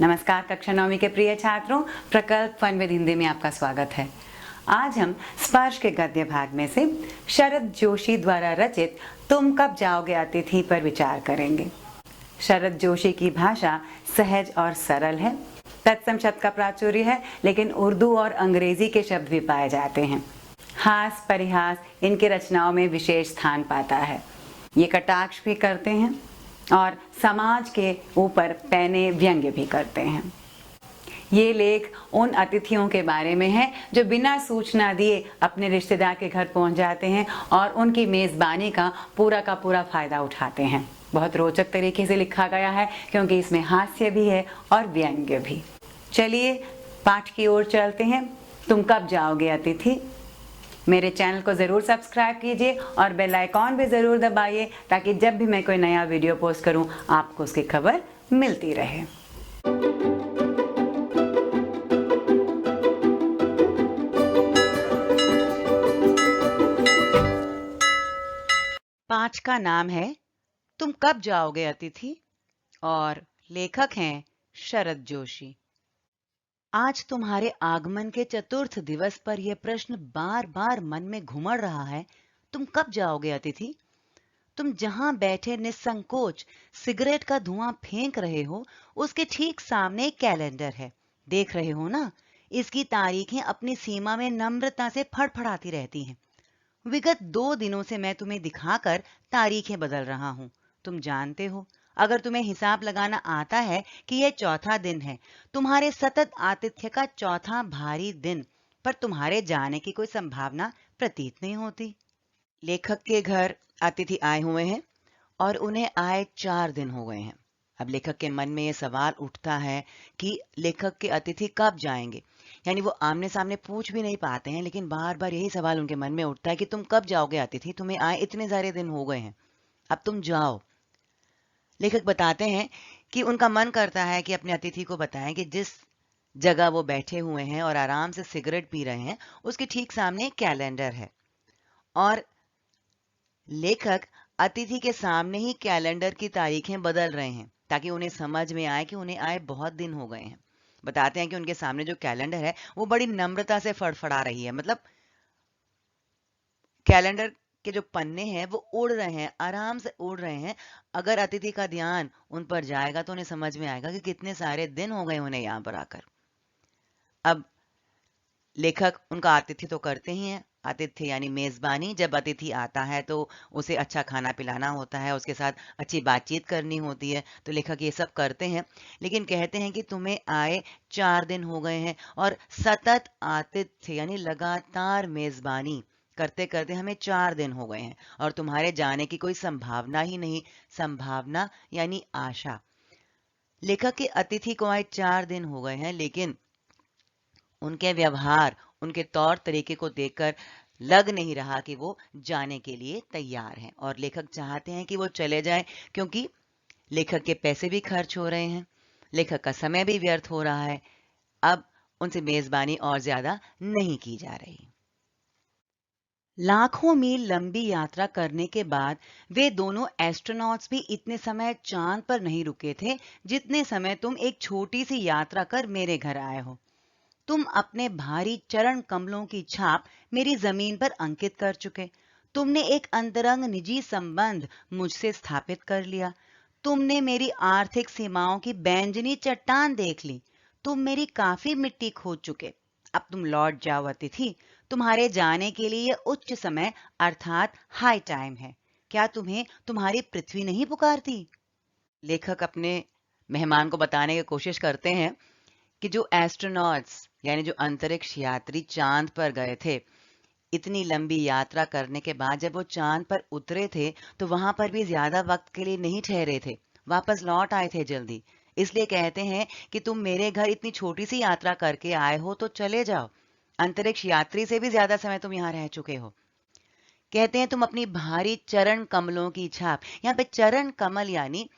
नमस्कार कक्षा नौवीं के प्रिय छात्रों, प्रकल्प फन विद हिंदी में आपका स्वागत है। आज हम स्पर्श के गद्य भाग में से शरद जोशी द्वारा रचित तुम कब जाओगे अतिथि पर विचार करेंगे। शरद जोशी की भाषा सहज और सरल है। तत्सम शब्द का प्राचुर्य है, लेकिन उर्दू और अंग्रेजी के शब्द भी पाए जाते हैं। हास परिहास इनकी रचनाओं में विशेष स्थान पाता है। ये कटाक्ष भी करते हैं और समाज के ऊपर पैने व्यंग्य भी करते हैं। ये लेख उन अतिथियों के बारे में है जो बिना सूचना दिए अपने रिश्तेदार के घर पहुंच जाते हैं और उनकी मेज़बानी का पूरा फायदा उठाते हैं। बहुत रोचक तरीके से लिखा गया है क्योंकि इसमें हास्य भी है और व्यंग्य भी। चलिए पाठ की ओर चलते हैं। तुम कब जाओगे अतिथि। मेरे चैनल को ज़रूर सब्सक्राइब कीजिए और बेल आइकॉन भी ज़रूर दबाइए ताकि जब भी मैं कोई नया वीडियो पोस्ट करूं आपको उसकी खबर मिलती रहे। पाठ का नाम है तुम कब जाओगे अतिथि और लेखक हैं शरद जोशी। आज तुम्हारे आगमन के चतुर्थ दिवस पर यह प्रश्न बार बार मन में घुमड़ रहा है, तुम कब जाओगे अतिथि। तुम जहां बैठे निसंकोच सिगरेट का धुआं फेंक रहे हो, उसके ठीक सामने एक कैलेंडर है। देख रहे हो ना, इसकी तारीखें अपनी सीमा में नम्रता से फड़फड़ाती रहती हैं। विगत 2 दिनों से मैं तुम्हें दिखाकर तारीखें बदल रहा हूं। तुम जानते हो, अगर तुम्हें हिसाब लगाना आता है कि यह चौथा दिन है, तुम्हारे सतत आतिथ्य का चौथा भारी दिन, पर तुम्हारे जाने की कोई संभावना प्रतीत नहीं होती। लेखक के घर अतिथि आए हुए हैं और उन्हें आए 4 दिन हो गए हैं। अब लेखक के मन में यह सवाल उठता है कि लेखक के अतिथि कब जाएंगे। यानी वो आमने सामने पूछ भी नहीं पाते हैं, लेकिन बार बार यही सवाल उनके मन में उठता है कि तुम कब जाओगे अतिथि, तुम्हें आए इतने सारे दिन हो गए हैं, अब तुम जाओ। लेखक बताते हैं कि उनका मन करता है कि अपने अतिथि को बताएं कि जिस जगह वो बैठे हुए हैं और आराम से सिगरेट पी रहे हैं, उसके ठीक सामने एक कैलेंडर है और लेखक अतिथि के सामने ही कैलेंडर की तारीखें बदल रहे हैं ताकि उन्हें समझ में आए कि उन्हें आए बहुत दिन हो गए हैं। बताते हैं कि उनके सामने जो कैलेंडर है वो बड़ी नम्रता से फड़फड़ा रही है। मतलब कैलेंडर के जो पन्ने हैं वो उड़ रहे हैं, आराम से उड़ रहे हैं। अगर अतिथि का ध्यान उन पर जाएगा तो उन्हें समझ में आएगा कि कितने सारे दिन हो गए उन्हें यहाँ पर आकर। अब लेखक उनका आतिथ्य तो करते ही हैं। आतिथ्य यानी मेजबानी। जब अतिथि आता है तो उसे अच्छा खाना पिलाना होता है, उसके साथ अच्छी बातचीत करनी होती है, तो लेखक ये सब करते हैं। लेकिन कहते हैं कि तुम्हें आए 4 दिन हो गए हैं और सतत आतिथ्य यानी लगातार मेजबानी करते करते हमें 4 दिन हो गए हैं और तुम्हारे जाने की कोई संभावना ही नहीं। संभावना यानी आशा। लेखक के अतिथि को आए 4 दिन हो गए हैं, लेकिन उनके व्यवहार, उनके तौर तरीके को देखकर लग नहीं रहा कि वो जाने के लिए तैयार हैं और लेखक चाहते हैं कि वो चले जाएं, क्योंकि लेखक के पैसे भी खर्च हो रहे हैं, लेखक का समय भी व्यर्थ हो रहा है। अब उनसे मेजबानी और ज्यादा नहीं की जा रही। लाखों मील लंबी यात्रा करने के बाद वे दोनों एस्ट्रोनॉट्स भी इतने समय चांद पर नहीं रुके थे जितने समय तुम एक छोटी सी यात्रा कर मेरे घर आए हो। तुम अपने भारी चरण कमलों की छाप मेरी जमीन पर अंकित कर चुके। तुमने एक अंतरंग निजी संबंध मुझसे स्थापित कर लिया। तुमने मेरी आर्थिक सीमाओं की बैंजनी चट्टान देख ली। तुम मेरी काफी मिट्टी खोद चुके। अब तुम लौट जाओ अतिथि। तुम्हारे जाने के लिए यह उच्च समय अर्थात हाई टाइम है। क्या तुम्हें तुम्हारी पृथ्वी नहीं पुकारती। लेखक अपने मेहमान को बताने की कोशिश करते हैं कि जो एस्ट्रोनॉट्स यानी जो अंतरिक्ष यात्री चांद पर गए थे, इतनी लंबी यात्रा करने के बाद जब वो चांद पर उतरे थे तो वहां पर भी ज्यादा वक्त के लिए नहीं ठहरे थे, वापस लौट आए थे जल्दी। इसलिए कहते हैं कि तुम मेरे घर इतनी छोटी सी यात्रा करके आए हो तो चले जाओ। अंतरिक्ष यात्री से भी ज्यादा समय तुम यहाँ रह चुके हो। कहते हैं तुम अपनी भारी चरण कमलों की छाप, यहाँ पे चरण कमल यानी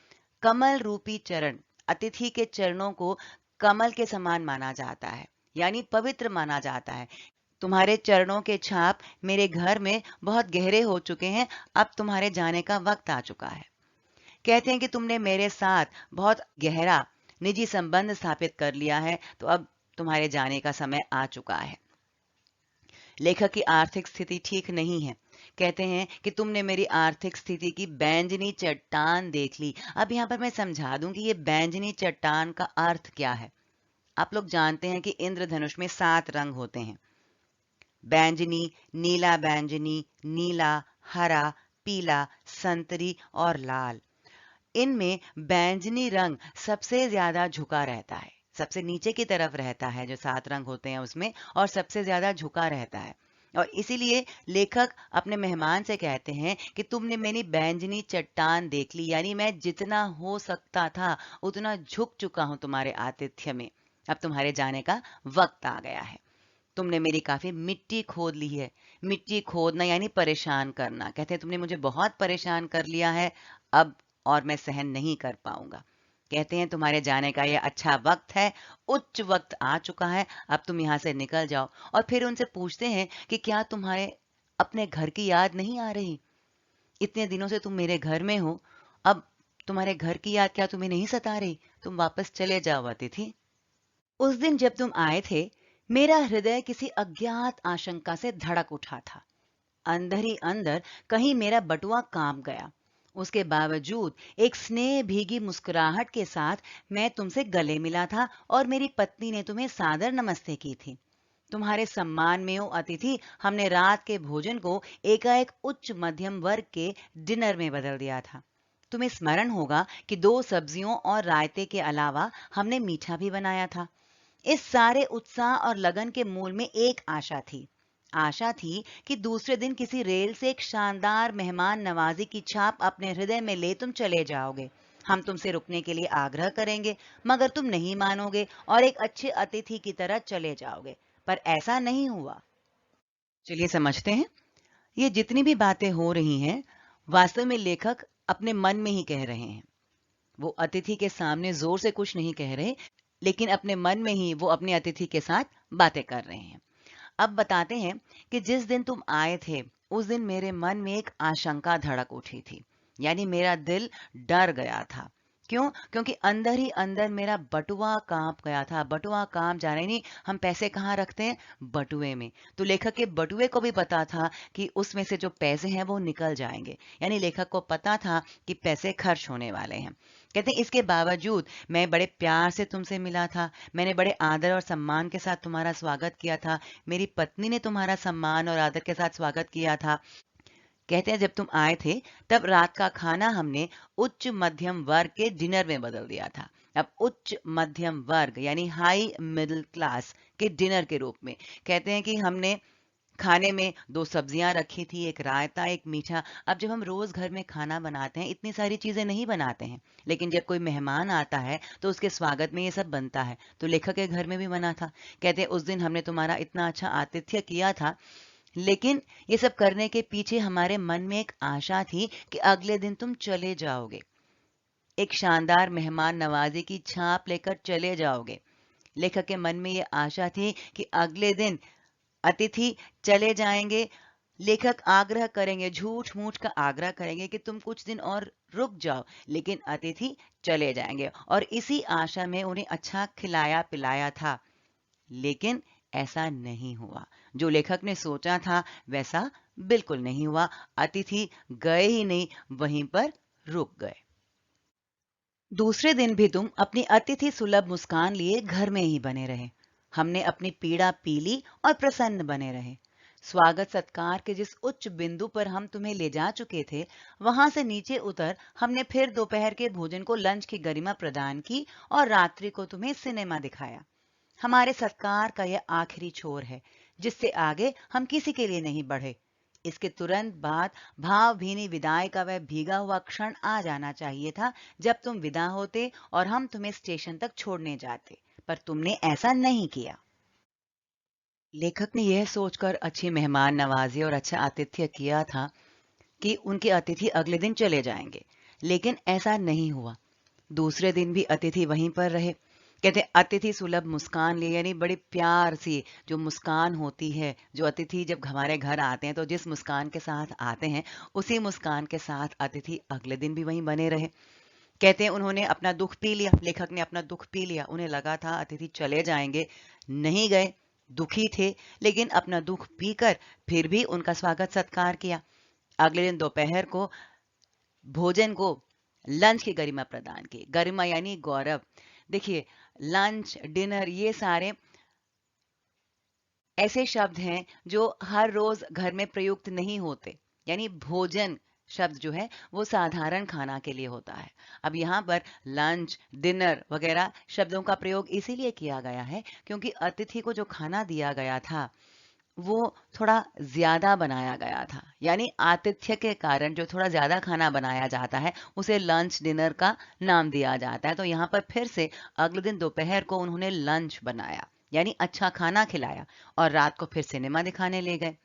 कमल रूपी चरण, अतिथि के चरणों को कमल के समान माना जाता है यानी पवित्र माना जाता है। तुम्हारे चरणों के छाप मेरे घर में बहुत गहरे हो चुके हैं। अब तुम्हारे जाने का वक्त आ चुका है। कहते हैं कि तुमने मेरे साथ बहुत गहरा निजी संबंध स्थापित कर लिया है, तो अब तुम्हारे जाने का समय आ चुका है। लेखक की आर्थिक स्थिति ठीक नहीं है। कहते हैं कि तुमने मेरी आर्थिक स्थिति की बैंजनी चट्टान देख ली। अब यहाँ पर मैं समझा दूं कि ये बैंजनी चट्टान का अर्थ क्या है। आप लोग जानते हैं कि इंद्रधनुष में 7 रंग होते हैं। बैंजनी, नीला बैंजनी, नीला, हरा, पीला, संतरी और लाल। इनमें बैंजनी रंग सबसे ज्यादा झुका रहता है, सबसे नीचे की तरफ रहता है जो 7 रंग होते हैं उसमें, और सबसे ज्यादा झुका रहता है। और इसीलिए लेखक अपने मेहमान से कहते हैं कि तुमने मेरी बैंजनी चट्टान देख ली, यानी मैं जितना हो सकता था उतना झुक चुका हूं तुम्हारे आतिथ्य में। अब तुम्हारे जाने का वक्त आ गया है। तुमने मेरी काफी मिट्टी खोद ली है। मिट्टी खोदना यानी परेशान करना। कहते हैं तुमने मुझे बहुत परेशान कर लिया है, अब और मैं सहन नहीं कर पाऊंगा। कहते हैं तुम्हारे जाने का यह अच्छा वक्त है, उच्च वक्त आ चुका है, अब तुम यहाँ से निकल जाओ। और फिर उनसे पूछते हैं कि क्या तुम्हारे अपने घर की याद नहीं आ रही? इतने दिनों से तुम मेरे घर में हो, अब तुम्हारे घर की याद क्या तुम्हें नहीं सता रही? तुम वापस चले जाओ अतिथि। उस दिन जब तुम आए थे, मेरा हृदय किसी अज्ञात आशंका से धड़क उठा था। अंदर ही अंदर कहीं मेरा बटुआ कांप गया। उसके बावजूद एक स्नेह भीगी मुस्कुराहट के साथ मैं तुमसे गले मिला था और मेरी पत्नी ने तुम्हें सादर नमस्ते की थी। तुम्हारे सम्मान में हो अतिथि, हमने रात के भोजन को एकाएक उच्च मध्यम वर्ग के डिनर में बदल दिया था। तुम्हें स्मरण होगा कि 2 सब्जियों और रायते के अलावा हमने मीठा भी बनाया था। इस सारे उत्साह और लगन के मूल में एक आशा थी। आशा थी कि दूसरे दिन किसी रेल से एक शानदार मेहमान नवाजी की छाप अपने हृदय में ले तुम चले जाओगे। हम तुमसे रुकने के लिए आग्रह करेंगे, मगर तुम नहीं मानोगे और एक अच्छे अतिथि की तरह चले जाओगे। पर ऐसा नहीं हुआ। चलिए समझते हैं। ये जितनी भी बातें हो रही हैं, वास्तव में लेखक अपने मन में ही कह रहे हैं। वो अतिथि के सामने जोर से कुछ नहीं कह रहे, लेकिन अपने मन में ही वो अपने अतिथि के साथ बातें कर रहे हैं। अब बताते हैं कि जिस दिन तुम आए थे, उस दिन मेरे मन में एक आशंका धड़क उठी थी, यानी मेरा दिल डर गया था। क्यों? क्योंकि अंदर ही अंदर मेरा बटुआ कांप गया था। बटुआ कांप जा रहे, नहीं, हम पैसे कहाँ रखते हैं? बटुए में। तो लेखक के बटुए को भी पता था कि उसमें से जो पैसे हैं वो निकल जाएंगे, यानी लेखक को पता था कि पैसे खर्च होने वाले हैं। कहते हैं इसके बावजूद मैं बड़े प्यार से तुमसे मिला था, मैंने बड़े आदर और सम्मान के साथ तुम्हारा स्वागत किया था, मेरी पत्नी ने तुम्हारा सम्मान और आदर के साथ स्वागत किया था। कहते हैं जब तुम आए थे तब रात का खाना हमने उच्च मध्यम वर्ग के डिनर में बदल दिया था। अब उच्च मध्यम वर्ग यानी हाई मिडिल क्लास के डिनर के रूप में कहते हैं कि हमने खाने में 2 सब्जियां रखी थी, एक रायता, एक मीठा। अब जब हम रोज घर में खाना बनाते हैं, इतनी सारी चीजें नहीं बनाते हैं, लेकिन जब कोई मेहमान आता है तो उसके स्वागत में ये सब बनता है। तो लेखक के घर में भी बना था। कहते हैं उस दिन हमने तुम्हारा इतना अच्छा आतिथ्य किया था, लेकिन ये सब करने के पीछे हमारे मन में एक आशा थी कि अगले दिन तुम चले जाओगे, एक शानदार मेहमान नवाजी की छाप लेकर चले जाओगे। लेखक के मन में ये आशा थी कि अगले दिन अतिथि चले जाएंगे। लेखक आग्रह करेंगे, झूठ मूठ का आग्रह करेंगे कि तुम कुछ दिन और रुक जाओ, लेकिन अतिथि चले जाएंगे। और इसी आशा में उन्हें अच्छा खिलाया पिलाया था, लेकिन ऐसा नहीं हुआ। जो लेखक ने सोचा था वैसा बिल्कुल नहीं हुआ। अतिथि गए ही नहीं, वहीं पर रुक गए। दूसरे दिन भी तुम अपनी अतिथि सुलभ मुस्कान लिए घर में ही बने रहे। हमने अपनी पीड़ा पी ली और प्रसन्न बने रहे। स्वागत सत्कार के जिस उच्च बिंदु पर हम तुम्हें ले जा चुके थे, वहां से नीचे उतर हमने फिर दोपहर के भोजन को लंच की गरिमा प्रदान की और रात्रि को तुम्हें सिनेमा दिखाया। हमारे सत्कार का यह आखिरी छोर है, जिससे आगे हम किसी के लिए नहीं बढ़े। इसके तुरंत बाद भावभीनी विदाई का वह भीगा हुआ क्षण आ जाना चाहिए था, जब तुम विदा होते और हम तुम्हें स्टेशन तक छोड़ने जाते, पर तुमने ऐसा नहीं किया। लेखक ने यह सोचकर अच्छी मेहमान नवाजी और अच्छा आतिथ्य किया था कि उनके अतिथि अगले दिन चले जाएंगे, लेकिन ऐसा नहीं हुआ। दूसरे दिन भी अतिथि वहीं पर रहे। कहते अतिथि सुलभ मुस्कान लिए, यानी बड़ी प्यार सी जो मुस्कान होती है, जो अतिथि जब हमारे घर आते हैं तो जिस मुस्कान के साथ आते हैं, उसी मुस्कान के साथ अतिथि अगले दिन भी वहीं बने रहे। कहते हैं उन्होंने अपना दुख पी लिया, लेखक ने अपना दुख पी लिया। उन्हें लगा था अतिथि चले जाएंगे, नहीं गए, दुखी थे, लेकिन अपना दुख पीकर फिर भी उनका स्वागत सत्कार किया। अगले दिन दोपहर को भोजन को लंच की गरिमा प्रदान की। गरिमा यानी गौरव। देखिए, लंच, डिनर, ये सारे ऐसे शब्द हैं जो हर रोज घर में प्रयुक्त नहीं होते। यानी भोजन शब्द जो है वो साधारण खाना के लिए होता है। अब यहाँ पर लंच, डिनर वगैरह शब्दों का प्रयोग इसीलिए किया गया है क्योंकि अतिथि को जो खाना दिया गया था वो थोड़ा ज्यादा बनाया गया था। यानी आतिथ्य के कारण जो थोड़ा ज्यादा खाना बनाया जाता है उसे लंच डिनर का नाम दिया जाता है। तो यहाँ पर फिर से अगले दिन दोपहर को उन्होंने लंच बनाया, यानी अच्छा खाना खिलाया, और रात को फिर सिनेमा दिखाने ले गए।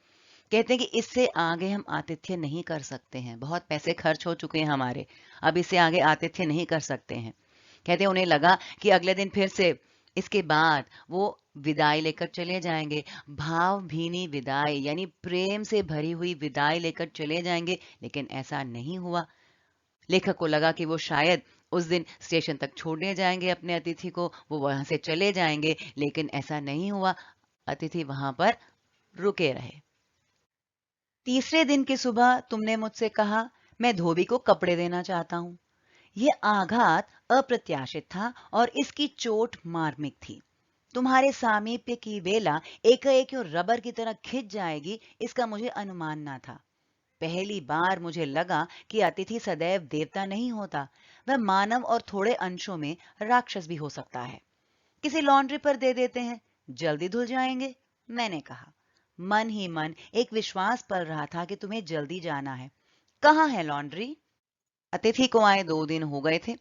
कहते हैं कि इससे आगे हम आतिथ्य नहीं कर सकते हैं, बहुत पैसे खर्च हो चुके हैं हमारे, अब इससे आगे आतिथ्य नहीं कर सकते हैं। कहते हैं उन्हें लगा कि अगले दिन फिर से इसके बाद वो विदाई लेकर चले जाएंगे, भावभीनी विदाई, यानी प्रेम से भरी हुई विदाई लेकर चले जाएंगे, लेकिन ऐसा नहीं हुआ। लेखक को लगा कि वो शायद उस दिन स्टेशन तक छोड़ने जाएंगे अपने अतिथि को, वो वहां से चले जाएंगे, लेकिन ऐसा नहीं हुआ। अतिथि वहां पर रुके रहे। तीसरे दिन की सुबह तुमने मुझसे कहा, मैं धोबी को कपड़े देना चाहता हूं। यह आघात अप्रत्याशित था और इसकी चोट मार्मिक थी। तुम्हारे सामीप्य की वेला एकाएक यूं रबर की तरह खिंच जाएगी, इसका मुझे अनुमान ना था। पहली बार मुझे लगा कि अतिथि सदैव देवता नहीं होता, वह मानव और थोड़े अंशों में राक्षस भी हो सकता है। किसी लॉन्ड्री पर दे देते हैं, जल्दी धुल जाएंगे। मैंने कहा। मन ही मन एक विश्वास पल रहा था कि तुम्हें जल्दी जाना है। कहाँ है लॉन्ड्री? अतिथि को आए 2 दिन हो गए थे।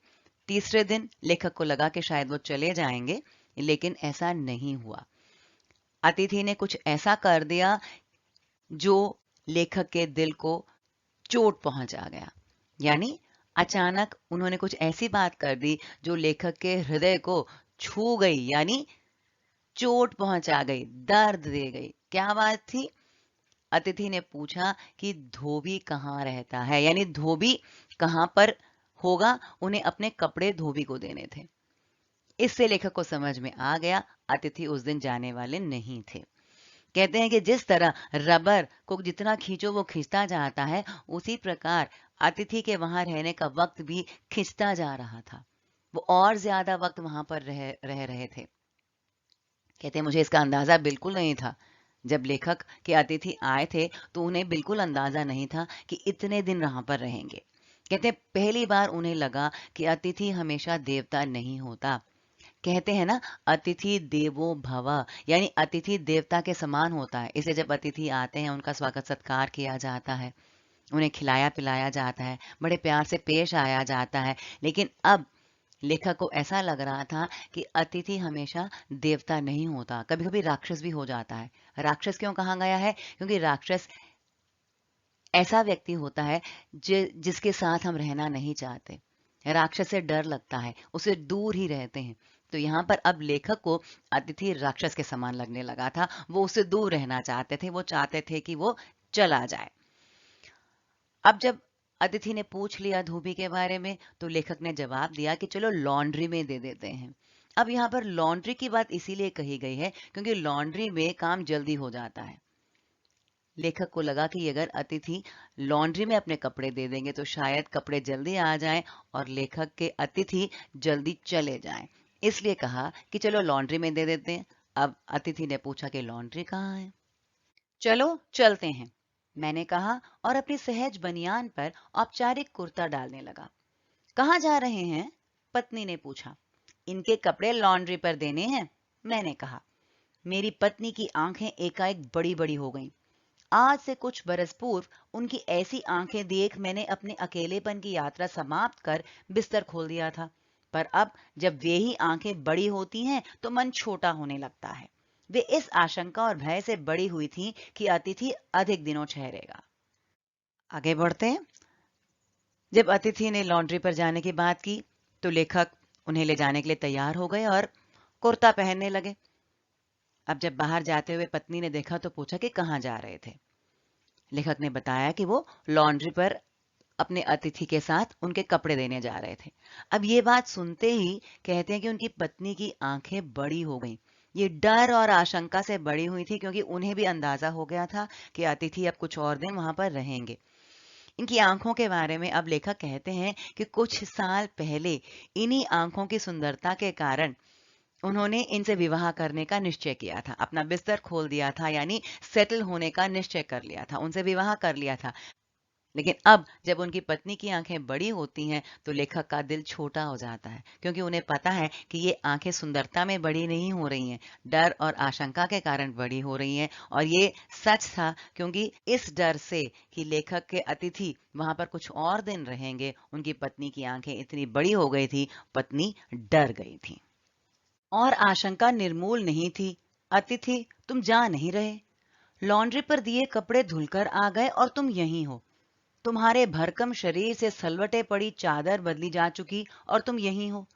तीसरे दिन लेखक को लगा कि शायद वो चले जाएंगे, लेकिन ऐसा नहीं हुआ। अतिथि ने कुछ ऐसा कर दिया जो लेखक के दिल को चोट पहुंचा गया। यानी अचानक उन्होंने कुछ ऐसी बात कर दी जो लेखक के हृदय को छू गई, यानी चोट पहुंचा गई, दर्द दे गई। क्या बात थी? अतिथि ने पूछा कि धोबी कहाँ रहता है, यानी धोबी कहाँ पर होगा, उन्हें अपने कपड़े धोबी को देने थे। इससे लेखक को समझ में आ गया अतिथि उस दिन जाने वाले नहीं थे। कहते हैं कि जिस तरह रबर को जितना खींचो वो खींचता जाता है, उसी प्रकार अतिथि के वहां रहने का वक्त भी खिंचता जा रहा था। वो और ज्यादा वक्त वहां पर रह रहे थे। कहते हैं मुझे इसका अंदाजा बिल्कुल नहीं था। जब लेखक के अतिथि आए थे तो उन्हें बिल्कुल अंदाजा नहीं था कि इतने दिन वहां पर रहेंगे। कहते हैं पहली बार उन्हें लगा कि अतिथि हमेशा देवता नहीं होता। कहते हैं ना, अतिथि देवो भव, यानी अतिथि देवता के समान होता है। इसलिए जब अतिथि आते हैं उनका स्वागत सत्कार किया जाता है, उन्हें खिलाया पिलाया जाता है, बड़े प्यार से पेश आया जाता है। लेकिन अब लेखक को ऐसा लग रहा था कि अतिथि हमेशा देवता नहीं होता, कभी कभी राक्षस भी हो जाता है। राक्षस क्यों कहा गया है? क्योंकि राक्षस ऐसा व्यक्ति होता है जिसके साथ हम रहना नहीं चाहते। राक्षस से डर लगता है, उसे दूर ही रहते हैं। तो यहाँ पर अब लेखक को अतिथि राक्षस के समान लगने लगा था, वो उससे दूर रहना चाहते थे, वो चाहते थे कि वो चला जाए। अब जब अतिथि ने पूछ लिया धोबी के बारे में तो लेखक ने जवाब दिया कि चलो लॉन्ड्री में दे देते हैं। अब यहाँ पर लॉन्ड्री की बात इसीलिए कही गई है क्योंकि लॉन्ड्री में काम जल्दी हो जाता है। लेखक को लगा कि अगर अतिथि लॉन्ड्री में अपने कपड़े दे देंगे तो शायद कपड़े जल्दी आ जाएं और लेखक के अतिथि जल्दी चले जाएं। इसलिए कहा कि चलो लॉन्ड्री में दे देते हैं। अब अतिथि ने पूछा कि लॉन्ड्री कहाँ है? चलो चलते हैं, मैंने कहा और अपनी सहज बनियान पर औपचारिक कुर्ता डालने लगा। कहाँ जा रहे हैं? पत्नी ने पूछा। इनके कपड़े लॉन्ड्री पर देने हैं, मैंने कहा। मेरी पत्नी की आंखें एकाएक बड़ी बड़ी हो गईं। आज से कुछ बरस पूर्व उनकी ऐसी आंखें देख मैंने अपने अकेलेपन की यात्रा समाप्त कर बिस्तर खोल दिया था। पर अब जब वे ही आंखें बड़ी होती हैं तो मन छोटा होने लगता है। वे इस आशंका और भय से बड़ी हुई थीं कि अतिथि अधिक दिनों ठहरेगा। आगे बढ़ते हैं। जब अतिथि ने लॉन्ड्री पर जाने की बात की तो लेखक उन्हें ले जाने के लिए तैयार हो गए और कुर्ता पहनने लगे। अब जब बाहर जाते हुए पत्नी ने देखा तो पूछा कि कहाँ जा रहे थे। लेखक ने बताया कि वो लॉन्ड्री पर अपने अतिथि के साथ उनके कपड़े देने जा रहे थे। अब ये बात सुनते ही कहते हैं कि उनकी पत्नी की आंखें बड़ी हो गईं। ये डर और आशंका से बड़ी हुई थी क्योंकि उन्हें भी अंदाजा हो गया था कि अतिथि अब कुछ और दिन वहां पर रहेंगे। इनकी आंखों के बारे में अब लेखक कहते हैं कि कुछ साल पहले इन्हीं आंखों की सुंदरता के कारण उन्होंने इनसे विवाह करने का निश्चय किया था, अपना बिस्तर खोल दिया था, यानी सेटल होने का निश्चय कर लिया था, उनसे विवाह कर लिया था। लेकिन अब जब उनकी पत्नी की आंखें बड़ी होती हैं तो लेखक का दिल छोटा हो जाता है, क्योंकि उन्हें पता है कि ये आंखें सुंदरता में बड़ी नहीं हो रही हैं, डर और आशंका के कारण बड़ी हो रही हैं। और ये सच था, क्योंकि इस डर से कि लेखक के अतिथि वहां पर कुछ और दिन रहेंगे, उनकी पत्नी की आंखें इतनी बड़ी हो गई थी, पत्नी डर गई थी। और आशंका निर्मूल नहीं थी। अतिथि, तुम जा नहीं रहे। लॉन्ड्री पर दिए कपड़े धुलकर आ गए और तुम यहीं हो। तुम्हारे भरकम शरीर से सलवटे पड़ी चादर बदली जा चुकी और तुम यहीं हो।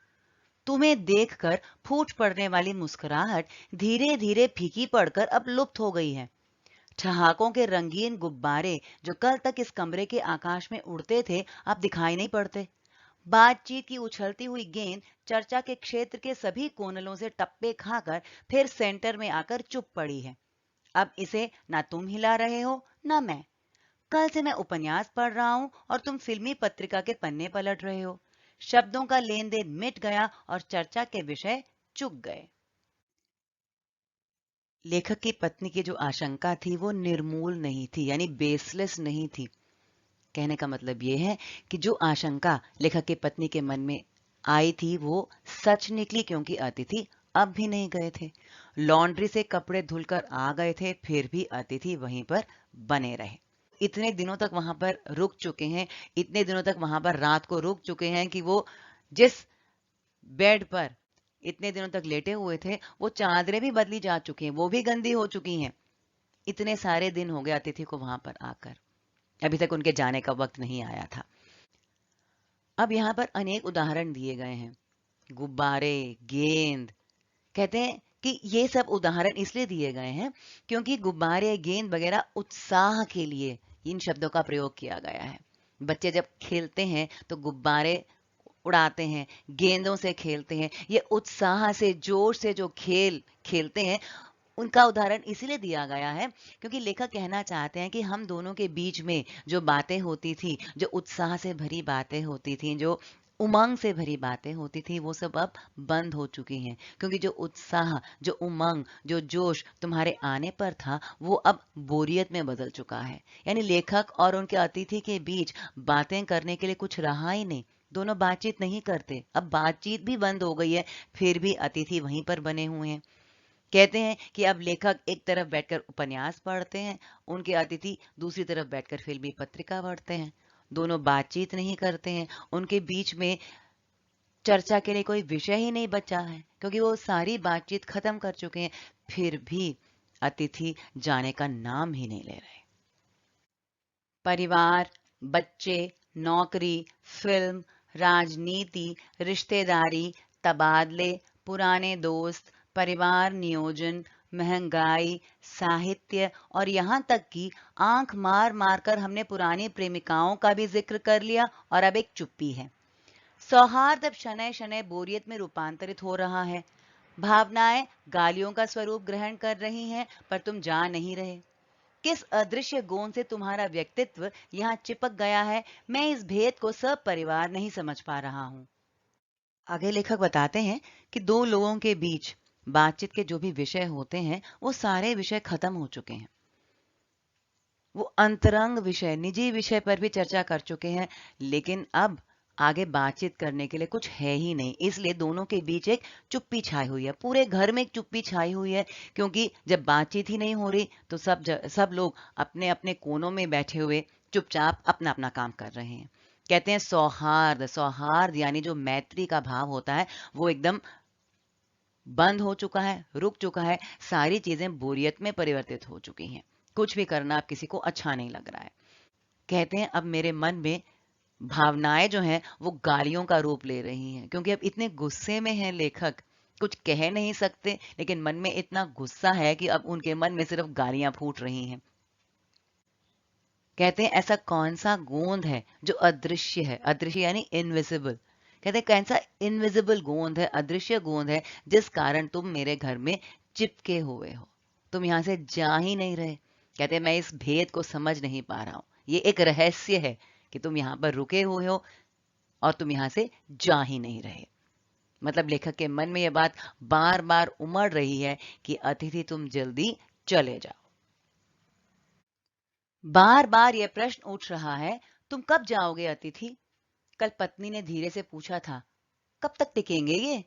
तुम्हें देखकर फूट पड़ने वाली मुस्कुराहट धीरे धीरे फीकी पड़कर अब लुप्त हो गई है। ठहाकों के रंगीन गुब्बारे जो कल तक इस कमरे के आकाश में उड़ते थे, अब दिखाई नहीं पड़ते। बातचीत की उछलती हुई गेंद चर्चा के क्षेत्र के सभी कोनलों से टप्पे खाकर फिर सेंटर में आकर चुप पड़ी है। अब इसे ना तुम हिला रहे हो, ना मैं। कल से मैं उपन्यास पढ़ रहा हूं और तुम फिल्मी पत्रिका के पन्ने पलट रहे हो। शब्दों का लेन देन मिट गया और चर्चा के विषय चुक गए। लेखक की पत्नी की जो आशंका थी वो निर्मूल नहीं थी, यानी बेसलेस नहीं थी। कहने का मतलब ये है कि जो आशंका लेखक की पत्नी के मन में आई थी वो सच निकली, क्योंकि अतिथि अब भी नहीं गए थे। लॉन्ड्री से कपड़े धुलकर आ गए थे, फिर भी अतिथि वहीं पर बने रहे। इतने दिनों तक वहां पर रुक चुके हैं, इतने दिनों तक वहां पर रात को रुक चुके हैं कि वो जिस बेड पर इतने दिनों तक लेटे हुए थे, वो चादरें भी बदली जा चुकी हैं, वो भी गंदी हो चुकी हैं। इतने सारे दिन हो गए अतिथि को वहां पर आकर, अभी तक उनके जाने का वक्त नहीं आया था। अब यहाँ पर अनेक उदाहरण दिए गए हैं, गुब्बारे, गेंद। कहते हैं कि ये सब उदाहरण इसलिए दिए गए हैं क्योंकि गुब्बारे, गेंद वगैरह उत्साह के लिए इन शब्दों का प्रयोग किया गया है। बच्चे जब खेलते हैं तो गुब्बारे उड़ाते हैं, गेंदों से खेलते हैं, ये उत्साह से, जोश से जो खेल खेलते हैं, उनका उदाहरण इसीलिए दिया गया है क्योंकि लेखक कहना चाहते हैं कि हम दोनों के बीच में जो बातें होती थी, जो उत्साह से भरी बातें होती थी, जो उमंग से भरी बातें होती थी, वो सब अब बंद हो चुकी हैं, क्योंकि जो उत्साह, जो उमंग, जो जोश तुम्हारे आने पर था, वो अब बोरियत में बदल चुका है। यानी लेखक और उनके अतिथि के बीच बातें करने के लिए कुछ रहा ही नहीं। दोनों बातचीत नहीं करते, अब बातचीत भी बंद हो गई है, फिर भी अतिथि वहीं पर बने हुए हैं। कहते हैं कि अब लेखक एक तरफ बैठकर उपन्यास पढ़ते हैं, उनके अतिथि दूसरी तरफ बैठकर फिल्मी पत्रिका पढ़ते हैं। दोनों बातचीत नहीं करते हैं, उनके बीच में चर्चा के लिए कोई विषय ही नहीं बचा है, क्योंकि वो सारी बातचीत खत्म कर चुके हैं। फिर भी अतिथि जाने का नाम ही नहीं ले रहे। परिवार, बच्चे, नौकरी, फिल्म, राजनीति, रिश्तेदारी, तबादले, पुराने दोस्त, परिवार नियोजन, महंगाई, साहित्य और यहाँ तक कि आंख मार मार कर हमने पुरानी प्रेमिकाओं का भी जिक्र कर लिया और अब एक चुप्पी है। सौहार्द अब शनय शनय बोरियत में रूपांतरित हो रहा है। भावनाएं गालियों का स्वरूप ग्रहण कर रही हैं, पर तुम जा नहीं रहे। किस अदृश्य गोंद से तुम्हारा व्यक्तित्व यहाँ चिपक गया है, मैं इस भेद को सब परिवार नहीं समझ पा रहा हूँ। आगे लेखक बताते हैं कि दो लोगों के बीच बातचीत के जो भी विषय होते हैं, वो सारे विषय खत्म हो चुके हैं। वो अंतरंग विषय, निजी विषय पर भी चर्चा कर चुके हैं, लेकिन अब आगे बातचीत करने के लिए कुछ है ही नहीं। इसलिए दोनों के बीच एक चुप्पी छाई हुई है, पूरे घर में एक चुप्पी छाई हुई है, क्योंकि जब बातचीत ही नहीं हो रही तो सब लोग अपने अपने कोनों में बैठे हुए चुपचाप अपना अपना काम कर रहे हैं। कहते हैं सौहार्द, सौहार्द यानी जो मैत्री का भाव होता है वो एकदम बंद हो चुका है, रुक चुका है। सारी चीजें बोरियत में परिवर्तित हो चुकी हैं, कुछ भी करना अब किसी को अच्छा नहीं लग रहा है। कहते हैं अब मेरे मन में भावनाएं जो हैं वो गालियों का रूप ले रही हैं, क्योंकि अब इतने गुस्से में हैं लेखक, कुछ कह नहीं सकते, लेकिन मन में इतना गुस्सा है कि अब उनके मन में सिर्फ गालियां फूट रही हैं। कहते हैं ऐसा कौन सा गोंद है जो अदृश्य है, अदृश्य यानी इनविजिबल। कहते हैं कौन सा इनविजिबल गोंद है, अदृश्य गोंद है, जिस कारण तुम मेरे घर में चिपके हुए हो, तुम यहाँ से जा ही नहीं रहे। कहते हैं मैं इस भेद को समझ नहीं पा रहा हूं, ये एक रहस्य है कि तुम यहाँ पर रुके हुए हो और तुम यहाँ से जा ही नहीं रहे। मतलब लेखक के मन में यह बात बार बार उमड़ रही है कि अतिथि तुम जल्दी चले जाओ। बार बार यह प्रश्न उठ रहा है, तुम कब जाओगे अतिथि? कल पत्नी ने धीरे से पूछा था। कब तक टिकेंगे ये?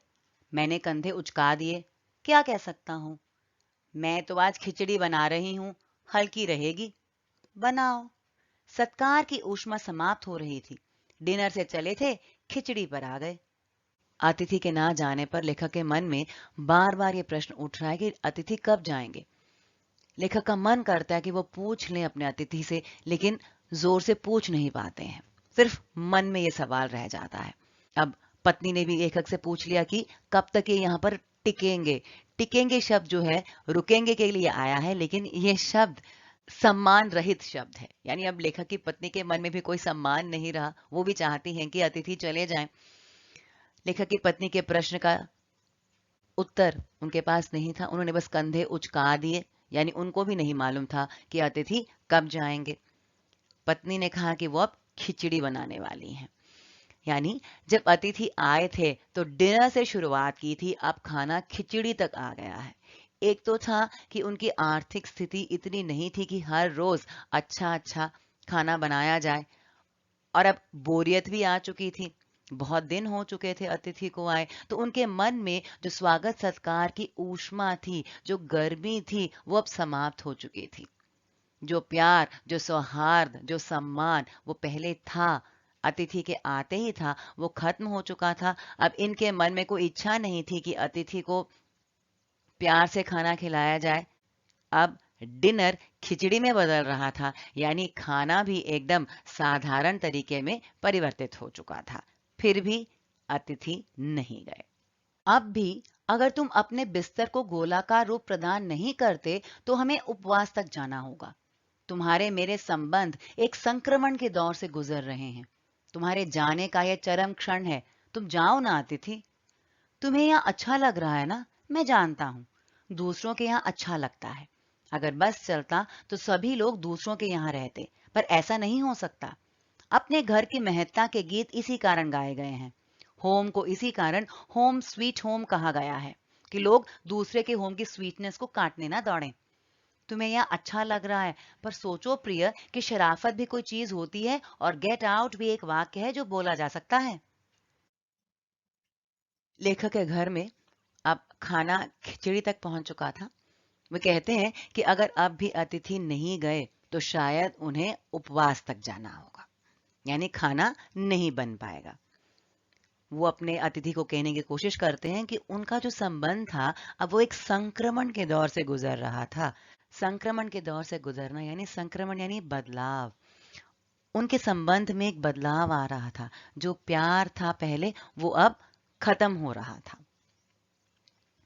मैंने कंधे उचका दिए। क्या कह सकता हूँ? मैं तो आज खिचड़ी बना रही हूँ, हल्की रहेगी। बनाओ। सत्कार की ऊष्मा समाप्त हो रही थी। डिनर से चले थे, खिचड़ी पर आ गए। अतिथि के ना जाने पर लेखक के मन में बार बार ये प्रश्न उठ रहा है कि अतिथि कब जाएंगे। लेखक का मन करता है कि वो पूछ लें अपने अतिथि से, लेकिन जोर से पूछ नहीं पाते हैं, सिर्फ मन में ये सवाल रह जाता है। अब पत्नी ने भी लेखक से पूछ लिया कि कब तक ये यहाँ पर टिकेंगे। टिकेंगे शब्द जो है रुकेंगे के लिए आया है, लेकिन ये शब्द सम्मान रहित शब्द है। यानी अब लेखक की पत्नी के मन में भी कोई सम्मान नहीं रहा, वो भी चाहती हैं कि अतिथि चले जाएं। लेखक की पत्नी के प्रश्न का उत्तर उनके पास नहीं था, उन्होंने बस कंधे उचका दिए, यानी उनको भी नहीं मालूम था कि अतिथि कब जाएंगे। पत्नी ने कहा कि वो अब खिचड़ी बनाने वाली हैं। यानी जब अतिथि आए थे तो डिनर से शुरुआत की थी, अब खाना खिचड़ी तक आ गया है। एक तो था कि उनकी आर्थिक स्थिति इतनी नहीं थी कि हर रोज अच्छा अच्छा खाना बनाया जाए, और अब बोरियत भी आ चुकी थी। बहुत दिन हो चुके थे अतिथि को आए, तो उनके मन में जो स्वागत सत्कार की ऊष्मा थी, जो गर्मी थी, वो अब समाप्त हो चुकी थी। जो प्यार, जो सौहार्द, जो सम्मान वो पहले था, अतिथि के आते ही था, वो खत्म हो चुका था। अब इनके मन में कोई इच्छा नहीं थी कि अतिथि को प्यार से खाना खिलाया जाए। अब डिनर खिचड़ी में बदल रहा था, यानी खाना भी एकदम साधारण तरीके में परिवर्तित हो चुका था। फिर भी अतिथि नहीं गए। अब भी अगर तुम अपने बिस्तर को गोलाकार रूप प्रदान नहीं करते तो हमें उपवास तक जाना होगा। तुम्हारे मेरे संबंध एक संक्रमण के दौर से गुजर रहे हैं। तुम्हारे जाने का यह चरम क्षण है। तुम जाओ ना अतिथि। तुम्हें यहाँ अच्छा लग रहा है ना? मैं जानता हूँ दूसरों के यहाँ अच्छा लगता है। अगर बस चलता तो सभी लोग दूसरों के यहाँ रहते, पर ऐसा नहीं हो सकता। अपने घर की महत्ता के गीत इसी कारण गाए गए हैं। होम को इसी कारण होम स्वीट होम कहा गया है कि लोग दूसरे के होम की स्वीटनेस को काटने ना दौड़ें। तुम्हें यहाँ अच्छा लग रहा है, पर सोचो प्रिय कि शराफत भी कोई चीज होती है, और गेट आउट भी एक वाक्य है जो बोला जा सकता है। लेखक के घर में अब खाना खिचड़ी तक पहुंच चुका था। वे कहते हैं कि अगर अब भी अतिथि नहीं गए तो शायद उन्हें उपवास तक जाना होगा, यानी खाना नहीं बन पाएगा। वो अपने अतिथि को कहने की कोशिश करते हैं कि उनका जो संबंध था, अब वो एक संक्रमण के दौर से गुजर रहा था। संक्रमण के दौर से गुजरना यानी संक्रमण यानी बदलाव। उनके संबंध में एक बदलाव आ रहा था। जो प्यार था पहले, वो अब खत्म हो रहा था।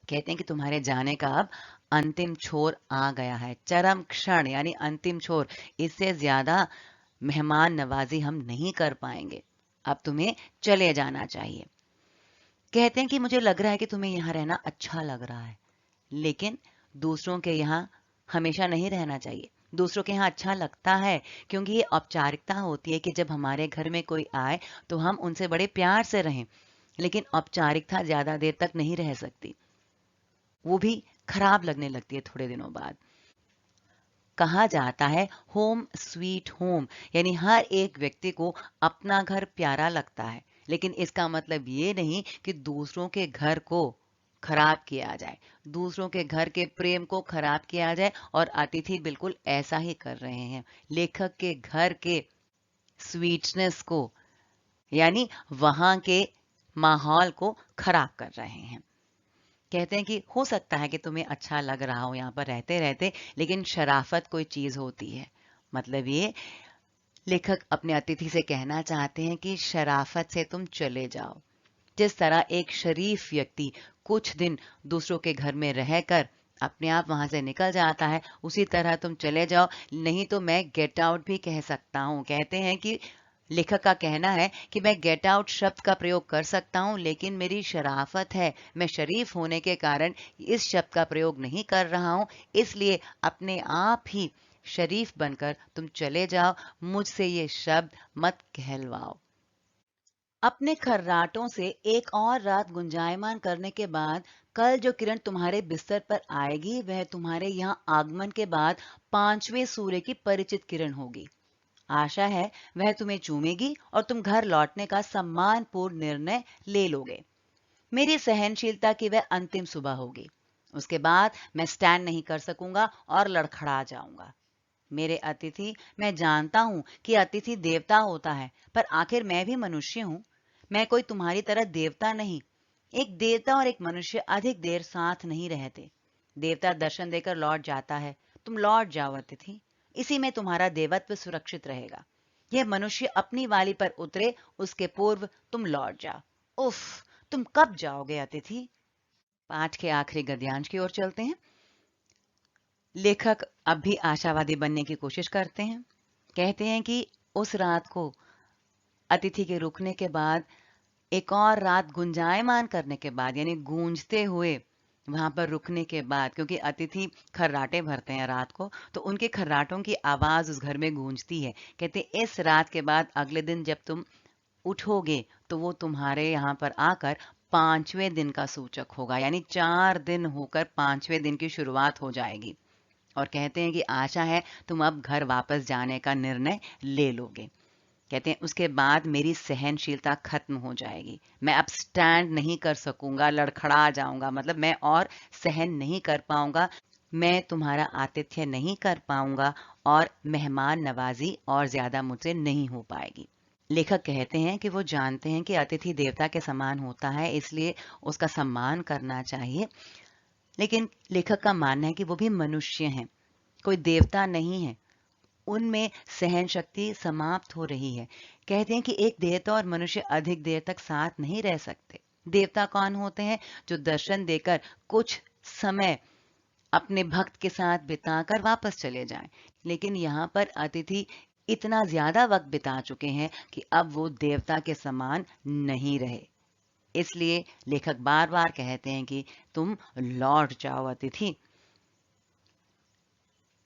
कहते हैं कि तुम्हारे जाने का अब अंतिम छोर आ गया है, चरम क्षण यानी अंतिम छोर। इससे ज्यादा मेहमान नवाजी हम नहीं कर पाएंगे। अब तुम्हें चले जाना चाहिए। कहते हैं कि मुझे लग रहा है कि तुम्हें यहाँ रहना अच्छा लग रहा है, लेकिन दूसरों के यहाँ हमेशा नहीं रहना चाहिए। दूसरों के यहाँ अच्छा लगता है क्योंकि ये औपचारिकता होती है कि जब हमारे घर में कोई आए तो हम उनसे बड़े प्यार से रहें, लेकिन औपचारिकता ज्यादा देर तक नहीं रह सकती, वो भी खराब लगने लगती है थोड़े दिनों बाद। कहा जाता है होम स्वीट होम, यानी हर एक व्यक्ति को अपना घर प्यारा लगता है, लेकिन इसका मतलब ये नहीं कि दूसरों के घर को खराब किया जाए, दूसरों के घर के प्रेम को खराब किया जाए। और अतिथि बिल्कुल ऐसा ही कर रहे हैं, लेखक के घर के स्वीटनेस को, यानी वहां के माहौल को खराब कर रहे हैं। कहते हैं कि हो सकता है कि तुम्हें अच्छा लग रहा हो यहाँ पर रहते रहते, लेकिन शराफत कोई चीज होती है। मतलब ये लेखक अपने अतिथि से कहना चाहते हैं कि शराफत से तुम चले जाओ। जिस तरह एक शरीफ व्यक्ति कुछ दिन दूसरों के घर में रहकर अपने आप वहां से निकल जाता है, उसी तरह तुम चले जाओ। नहीं तो मैं गेट आउट भी कह सकता हूँ। कहते हैं कि लेखक का कहना है कि मैं गेट आउट शब्द का प्रयोग कर सकता हूँ, लेकिन मेरी शराफत है, मैं शरीफ होने के कारण इस शब्द का प्रयोग नहीं कर रहा हूँ। इसलिए अपने आप ही शरीफ बनकर तुम चले जाओ, मुझसे ये शब्द मत कहलवाओ। अपने खर्राटों से एक और रात गुंजायमान करने के बाद कल जो किरण तुम्हारे बिस्तर पर आएगी वह तुम्हारे यहाँ आगमन के बाद पांचवें सूर्य की परिचित किरण होगी। आशा है वह तुम्हें चूमेगी और तुम घर लौटने का सम्मानपूर्ण निर्णय ले लोगे। मेरी सहनशीलता की वह अंतिम सुबह होगी। उसके बाद मैं स्टैंड नहीं कर सकूंगा और लड़खड़ा जाऊंगा। मेरे अतिथि, मैं जानता हूं कि अतिथि देवता होता है, पर आखिर मैं भी मनुष्य हूं। मैं कोई तुम्हारी तरह देवता नहीं। एक देवता और एक मनुष्य अधिक देर साथ नहीं रहते। देवता दर्शन देकर लौट जाता है, तुम लौट जाओ अतिथि। इसी में तुम्हारा देवत्व सुरक्षित रहेगा। यह मनुष्य अपनी वाली पर उतरे उसके पूर्व तुम लौट जाओ। उफ, तुम कब जाओगे अतिथि? पाठ के आखिरी गद्यांश की ओर चलते हैं। लेखक अब भी आशावादी बनने की कोशिश करते हैं। कहते हैं कि उस रात को अतिथि के रुकने के बाद, एक और रात गुंजायमान करने के बाद, यानी गूंजते हुए वहां पर रुकने के बाद, क्योंकि अतिथि खर्राटे भरते हैं रात को, तो उनके खर्राटों की आवाज उस घर में गूंजती है। कहते इस रात के बाद अगले दिन जब तुम उठोगे तो वो तुम्हारे यहाँ पर आकर पांचवें दिन का सूचक होगा, यानी 4 दिन होकर पांचवें दिन की शुरुआत हो जाएगी। और कहते हैं कि आशा है तुम अब घर वापस जाने का निर्णय ले लोगे। कहते हैं उसके बाद मेरी सहनशीलता खत्म हो जाएगी। मैं अब स्टैंड नहीं कर सकूंगा, लड़खड़ा जाऊंगा, मतलब मैं और सहन नहीं कर पाऊंगा। मैं तुम्हारा आतिथ्य नहीं कर पाऊंगा और मेहमान नवाजी और ज्यादा मुझसे नहीं हो पाएगी। लेखक कहते हैं कि वो जानते हैं कि अतिथि देवता के समान होता है, इसलिए उसका सम्मान करना चाहिए। लेकिन लेखक का मानना है कि वो भी मनुष्य हैं, कोई देवता नहीं है। उनमें सहन शक्ति समाप्त हो रही है। कहते हैं कि एक देवता और मनुष्य अधिक देर तक साथ नहीं रह सकते। देवता कौन होते हैं? जो दर्शन देकर कुछ समय अपने भक्त के साथ बिताकर वापस चले जाएं। लेकिन यहाँ पर अतिथि इतना ज्यादा वक्त बिता चुके हैं कि अब वो देवता के समान नहीं रहे। इसलिए लेखक बार बार कहते हैं कि तुम लौट जाओ अतिथि।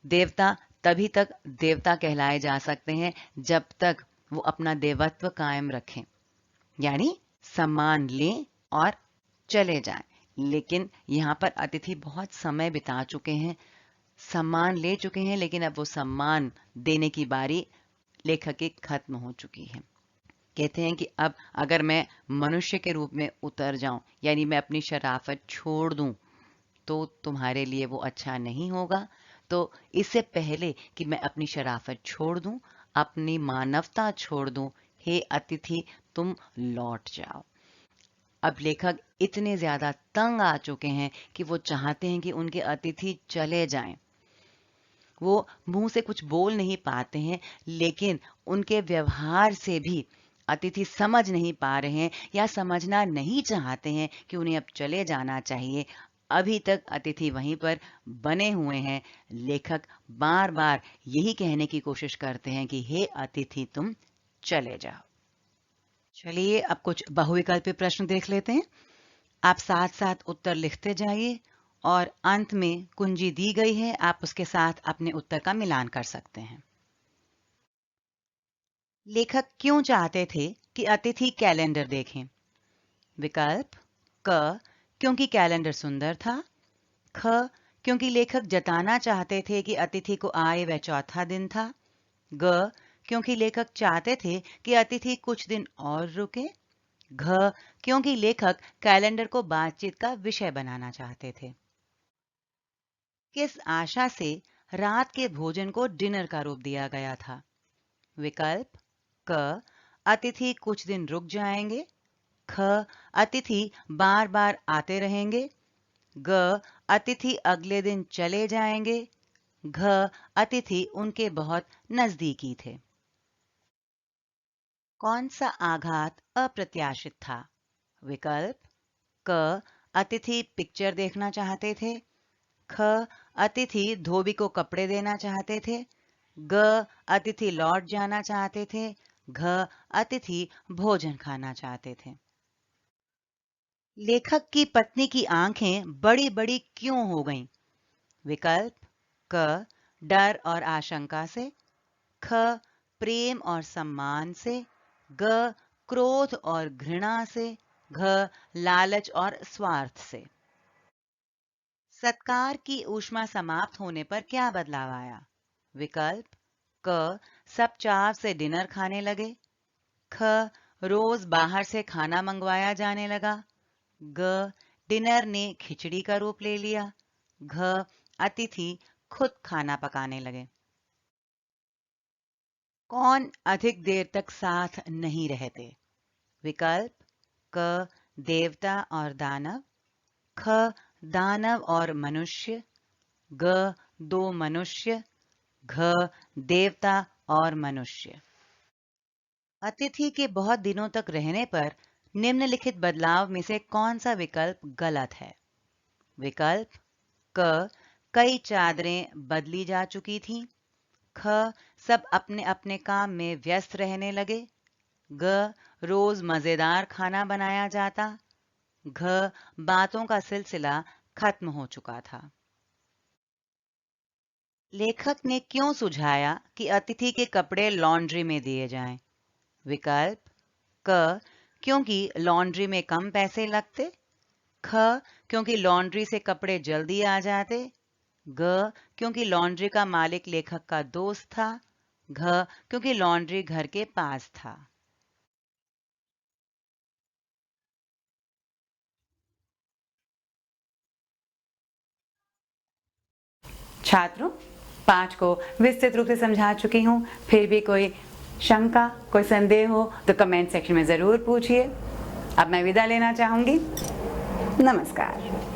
देवता तभी तक देवता कहलाए जा सकते हैं जब तक वो अपना देवत्व कायम रखें, यानी सम्मान लें और चले जाएं। लेकिन यहाँ पर अतिथि बहुत समय बिता चुके हैं, सम्मान ले चुके हैं, लेकिन अब वो सम्मान देने की बारी लेखक की खत्म हो चुकी है। कहते हैं कि अब अगर मैं मनुष्य के रूप में उतर जाऊं, यानी मैं अपनी शराफत छोड़ दूं, तो तुम्हारे लिए वो अच्छा नहीं होगा। तो इससे पहले कि मैं अपनी शराफत छोड़ दूं, अपनी मानवता छोड़ दूं, हे अतिथि तुम लौट जाओ। अब लेखक इतने ज्यादा तंग आ चुके हैं कि वो चाहते हैं कि उनके अतिथि चले जाएं। वो मुंह से कुछ बोल नहीं पाते हैं, लेकिन उनके व्यवहार से भी अतिथि समझ नहीं पा रहे हैं या समझना नहीं चाहते हैं कि उन्हें अब चले जाना चाहिए। अभी तक अतिथि वहीं पर बने हुए हैं। लेखक बार बार यही कहने की कोशिश करते हैं कि हे अतिथि तुम चले जाओ। चलिए अब कुछ बहुविकल्पी प्रश्न देख लेते हैं। आप साथ साथ उत्तर लिखते जाइए और अंत में कुंजी दी गई है, आप उसके साथ अपने उत्तर का मिलान कर सकते हैं। लेखक क्यों चाहते थे कि अतिथि कैलेंडर देखें? विकल्प क, क्योंकि कैलेंडर सुंदर था। ख, क्योंकि लेखक जताना चाहते थे कि अतिथि को आए वह चौथा दिन था। ग, क्योंकि लेखक चाहते थे कि अतिथि कुछ दिन और रुके। घ, क्योंकि लेखक कैलेंडर को बातचीत का विषय बनाना चाहते थे। किस आशा से रात के भोजन को डिनर का रूप दिया गया था? विकल्प क, अतिथि कुछ दिन रुक जाएंगे। ख, अतिथि बार बार आते रहेंगे। ग, अतिथि अगले दिन चले जाएंगे। घ, अतिथि उनके बहुत नजदीकी थे। कौन सा आघात अप्रत्याशित था? विकल्प क, अतिथि पिक्चर देखना चाहते थे। ख, अतिथि धोबी को कपड़े देना चाहते थे। ग, अतिथि लौट जाना चाहते थे। घ, अतिथि भोजन खाना चाहते थे। लेखक की पत्नी की आंखें बड़ी बड़ी क्यों हो गईं? विकल्प क, डर और आशंका से। ख, प्रेम और सम्मान से। ग, क्रोध और घृणा से। घ, लालच और स्वार्थ से। सत्कार की ऊष्मा समाप्त होने पर क्या बदलाव आया? विकल्प क, सब चाव से डिनर खाने लगे। ख, रोज बाहर से खाना मंगवाया जाने लगा। ग, डिनर ने खिचड़ी का रूप ले लिया। घ, अतिथि खुद खाना पकाने लगे। कौन अधिक देर तक साथ नहीं रहते? विकल्प क, देवता और दानव। ख, दानव और मनुष्य। ग, दो मनुष्य। घ, देवता और मनुष्य। अतिथि के बहुत दिनों तक रहने पर निम्नलिखित बदलाव में से कौन सा विकल्प गलत है? विकल्प क, कई चादरें बदली जा चुकी थीं। ख, सब अपने अपने काम में व्यस्त रहने लगे। ग, रोज मजेदार खाना बनाया जाता। घ, बातों का सिलसिला खत्म हो चुका था। लेखक ने क्यों सुझाया कि अतिथि के कपड़े लॉन्ड्री में दिए जाएं? विकल्प क, क्योंकि लॉन्ड्री में कम पैसे लगते। ख, क्योंकि लॉन्ड्री से कपड़े जल्दी आ जाते। ग, क्योंकि लॉन्ड्री का मालिक लेखक का दोस्त था। घ, क्योंकि लॉन्ड्री घर के पास था। छात्रों, पाठ को विस्तृत रूप से समझा चुकी हूँ। फिर भी कोई शंका, कोई संदेह हो तो कमेंट सेक्शन में ज़रूर पूछिए। अब मैं विदा लेना चाहूँगी। नमस्कार।